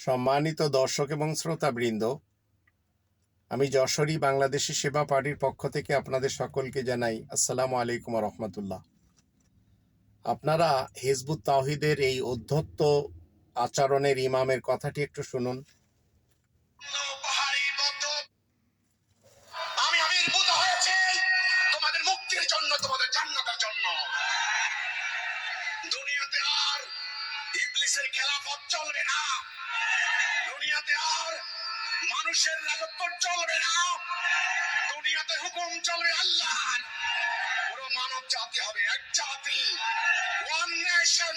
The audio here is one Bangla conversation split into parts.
সম্মানিত দর্শক এবং শ্রোতাবৃন্দ, আমি যশোরী বাংলাদেশি সেবা পার্টির পক্ষ থেকে আপনাদের সকলকে জানাই আসসালামু আলাইকুম ওয়া রাহমাতুল্লাহ। আপনারা হিজবুত তাওহীদের এই অধ্যত্ত আচরণের ইমামের কথাটি একটু শুনুন। আমি আবির্ভূত হয়েছি তোমাদের মুক্তির জন্য, তোমাদের জান্নাতের জন্য। দুনিয়াতে আর ইবলিসের খেলাফত চলবে না, দুনিয়াতে আর মানুষের রাজত্ব চলবে না, দুনিয়াতে হুকুম চলবে আল্লাহর। পুরো মানব জাতি হবে এক জাতি, ওয়ান নেশন।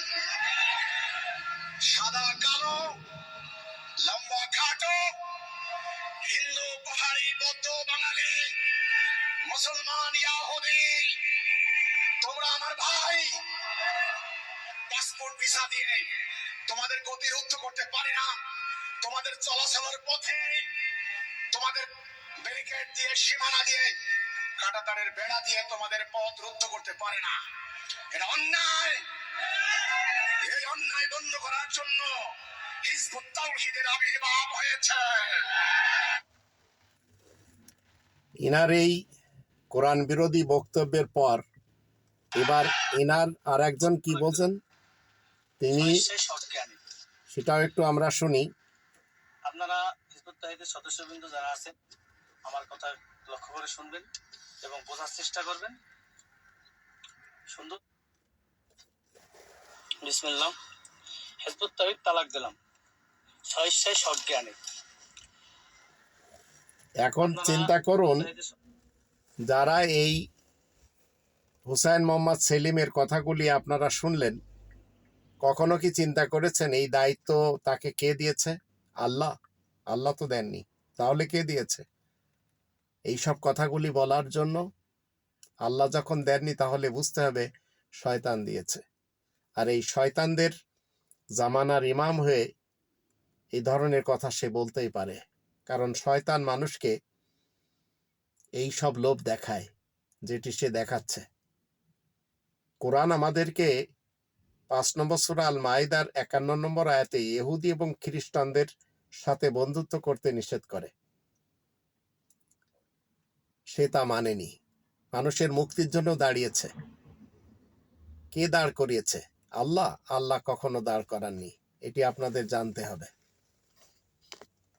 সাদা কালো, লম্বা খাটো, হিন্দু পাহাড়ি বৌদ্ধ বাঙালি মুসলমান ইয়াহুদি, তোমরা আমার ভাই। পাসপোর্ট ভিসা দিয়ে তোমাদের গতি রুদ্ধ করতে পারে না, তোমাদের চলাচলের পথে তোমাদের ব্যারিকেড দিয়ে, সীমানা দিয়ে, কাঁটাতারের বেড়া দিয়ে তোমাদের পথ রুদ্ধ করতে পারে না। এটা অন্যায়। এই অন্যায় বন্ধ করার জন্য হিজবুত তাওহীদের আবির্ভাব হয়েছে। ইনার এই কোরআন বিরোধী বক্তব্যের পর এবার ইনার আর একজন কি বলছেন তিনি, সেটাও একটু আমরা শুনি। আপনারা হিজবুত তাওহীদের সদস্যবৃন্দ যারা আছেন আমার কথা লক্ষ্য করে শুনবেন এবং বোঝার চেষ্টা করবেন। সুন্দর। বিসমিল্লাহ। হিজবুত তাওহীদ তালাক দিলাম, স্বইচ্ছায় সজ্ঞানে। এখন চিন্তা করুন, যারা এই হুসাইন মোহাম্মদ সেলিমের কথাগুলি আপনারা শুনলেন, কখনো কি চিন্তা করেছেন এই দায়িত্ব তাকে কে দিয়েছে? আল্লাহ? আল্লাহ তো দেননি, তাহলে কে দিয়েছে এই সব কথাগুলি বলার জন্য? আল্লাহ যখন দেননি তাহলে বুঝতে হবে শয়তান দিয়েছে। আর এই শয়তানদের জামানার ইমাম হয়ে এই ধরনের কথা সে বলতেই পারে, কারণ শয়তান মানুষকে এই সব লোভ দেখায় যেটি সে দেখাচ্ছে। কোরআন আমাদেরকে 5 নম্বর সূরা আল মাইদার 51 নম্বর আয়াতে ইহুদি এবং খ্রিস্টানদের সাথে বন্ধুত্ব করতে নিষেধ করে। সে তা মানেনি, মানুষের মুক্তির জন্য দাঁড়িয়েছে। কে দাঁড় করিয়েছে? আল্লাহ? আল্লাহ কখনো দাঁড় করাননি, এটি আপনাদের জানতে হবে।